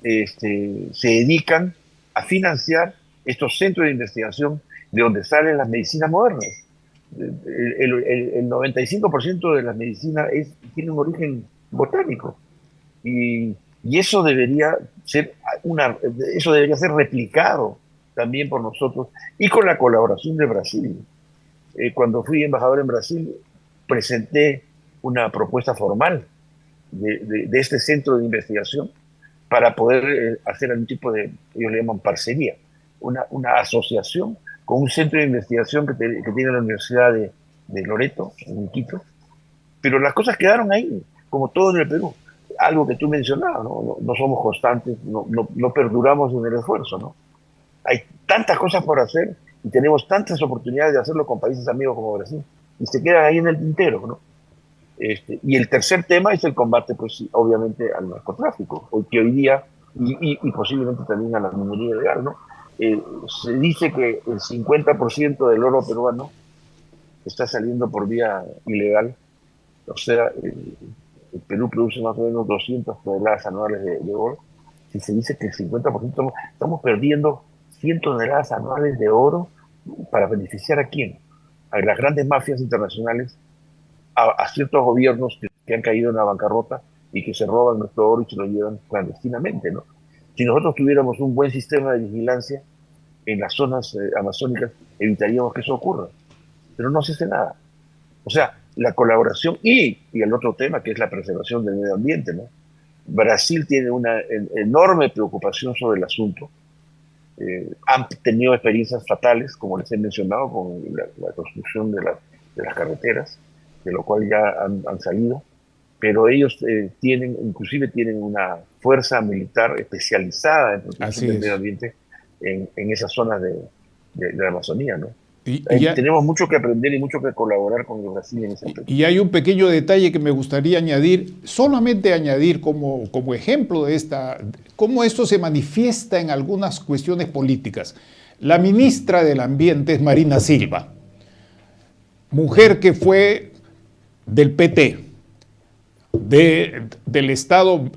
se dedican a financiar estos centros de investigación de donde salen las medicinas modernas. El 95% de las medicinas tiene un origen botánico. Y eso debería ser eso debería ser replicado también por nosotros y con la colaboración de Brasil. Cuando fui embajador en Brasil, presenté una propuesta formal de este centro de investigación para poder hacer algún tipo de, ellos le llaman parcería, una asociación con un centro de investigación que tiene la Universidad de Loreto, en Quito. Pero las cosas quedaron ahí, como todo en el Perú. Algo que tú mencionabas, no somos constantes, no perduramos en el esfuerzo, ¿no? Hay tantas cosas por hacer y tenemos tantas oportunidades de hacerlo con países amigos como Brasil, y se quedan ahí en el tintero, ¿no? Y el tercer tema es el combate, pues obviamente, al narcotráfico, que hoy día, y posiblemente también a la minería ilegal, ¿no? Se dice que el 50% del oro peruano está saliendo por vía ilegal. O sea, el Perú produce más o menos 200 toneladas anuales de oro. Si se dice que el 50%, estamos perdiendo 100 toneladas anuales de oro, ¿para beneficiar a quién? A las grandes mafias internacionales, a ciertos gobiernos que han caído en la bancarrota y que se roban nuestro oro y se lo llevan clandestinamente, ¿no? Si nosotros tuviéramos un buen sistema de vigilancia en las zonas amazónicas, evitaríamos que eso ocurra. Pero no se hace nada. O sea, la colaboración y el otro tema, que es la preservación del medio ambiente, ¿no? Brasil tiene una enorme preocupación sobre el asunto. Han tenido experiencias fatales, como les he mencionado, con la construcción de las carreteras, de lo cual ya han salido, pero ellos inclusive tienen una fuerza militar especializada en protección del medio ambiente en esas zonas de la Amazonía, ¿no? Tenemos mucho que aprender y mucho que colaborar con Brasil en ese aspecto. Y hay un pequeño detalle que me gustaría añadir, solamente añadir como ejemplo de cómo esto se manifiesta en algunas cuestiones políticas. La ministra del Ambiente es Marina Silva, mujer que fue del PT, del estado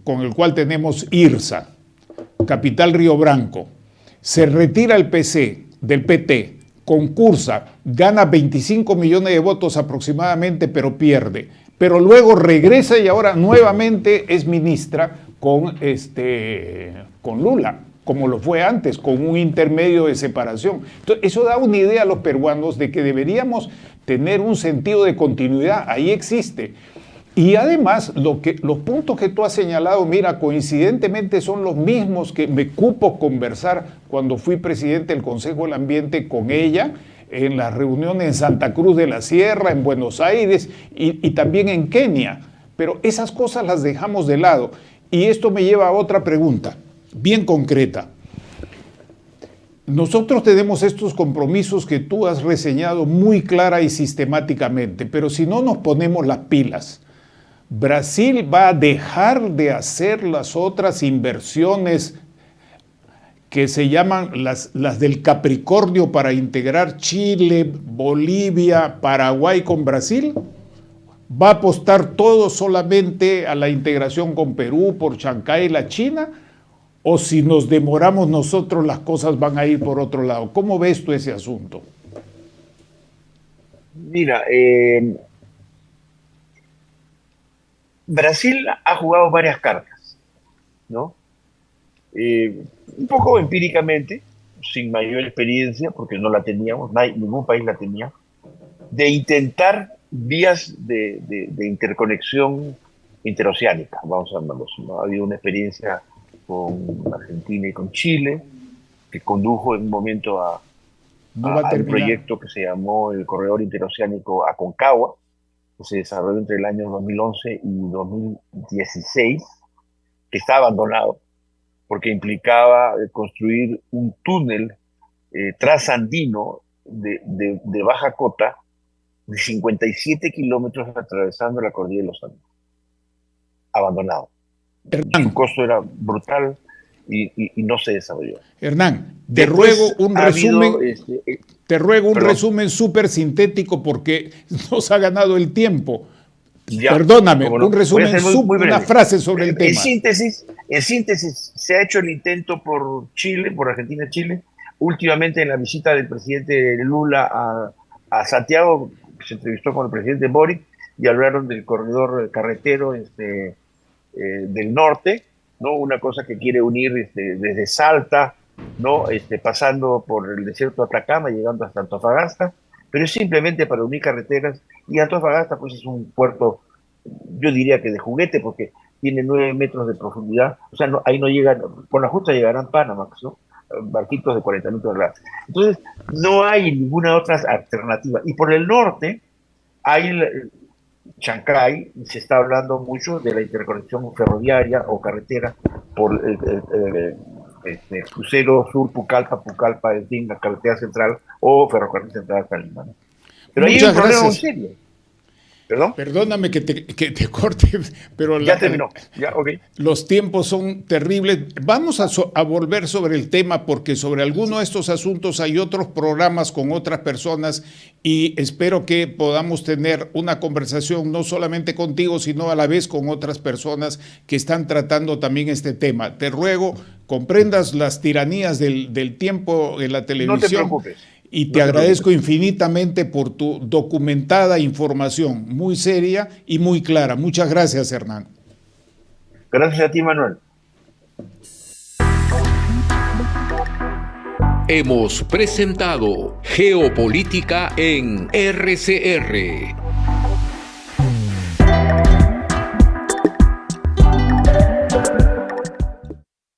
con el cual tenemos IRSA, capital Río Branco. Se retira el del PT, concursa, gana 25 millones de votos aproximadamente, pero pierde. Pero luego regresa y ahora nuevamente es ministra con Lula, como lo fue antes, con un intermedio de separación. Entonces, eso da una idea a los peruanos de que deberíamos tener un sentido de continuidad. Ahí existe. Y además, los puntos que tú has señalado, mira, coincidentemente son los mismos que me cupo conversar cuando fui presidente del Consejo del Ambiente con ella, en las reuniones en Santa Cruz de la Sierra, en Buenos Aires y también en Kenia. Pero esas cosas las dejamos de lado. Y esto me lleva a otra pregunta, bien concreta. Nosotros tenemos estos compromisos que tú has reseñado muy clara y sistemáticamente, pero si no nos ponemos las pilas, Brasil va a dejar de hacer las otras inversiones que se llaman las del Capricornio para integrar Chile, Bolivia, Paraguay con Brasil. ¿Va a apostar todo solamente a la integración con Perú por Chancay y la China? ¿O si nos demoramos nosotros las cosas van a ir por otro lado? ¿Cómo ves tú ese asunto? Mira, Brasil ha jugado varias cartas, ¿no? Un poco empíricamente, sin mayor experiencia, porque no la teníamos, ningún país la tenía, de intentar vías de interconexión interoceánica, vamos a llamarlos, ¿no? Ha habido una experiencia con Argentina y con Chile, que condujo en un momento a un proyecto que se llamó el Corredor Interoceánico Aconcagua, que se desarrolló entre el año 2011 y 2016, que está abandonado, porque implicaba construir un túnel transandino de baja cota de 57 kilómetros atravesando la cordillera de los Andes. Abandonado. Su costo era brutal y no se desarrolló. Hernán, te ruego un resumen súper sintético porque nos ha ganado el tiempo. Ya, perdóname, un resumen, una frase sobre el tema. En síntesis, se ha hecho el intento por Chile, por Argentina-Chile, últimamente en la visita del presidente Lula a Santiago, se entrevistó con el presidente Boric y hablaron del corredor carretero del norte, ¿no? Una cosa que quiere unir desde Salta, ¿no? Pasando por el desierto de Atacama, llegando hasta Antofagasta, pero es simplemente para unir carreteras, y Antofagasta pues es un puerto, yo diría que de juguete, porque tiene 9 metros de profundidad, o sea, ahí no llegan, por la justa llegarán Panamá, ¿no? Barquitos de 40 metros de largo. Entonces, no hay ninguna otra alternativa. Y por el norte hay Chancay, se está hablando mucho de la interconexión ferroviaria o carretera por crucero sur Pucallpa, Pucallpa, en fin, la carretera central o ferrocarril central hasta Lima, ¿no? Pero ahí hay un problema muy serio. ¿Perdón? Perdóname que te corte, pero ya terminó. Ya, okay. Los tiempos son terribles. Vamos a volver sobre el tema, porque sobre alguno de estos asuntos hay otros programas con otras personas, y espero que podamos tener una conversación no solamente contigo, sino a la vez con otras personas que están tratando también este tema. Te ruego, comprendas las tiranías del tiempo en la televisión. No te preocupes. Y te agradezco infinitamente por tu documentada información, muy seria y muy clara. Muchas gracias, Hernán. Gracias a ti, Manuel. Hemos presentado Geopolítica en RCR.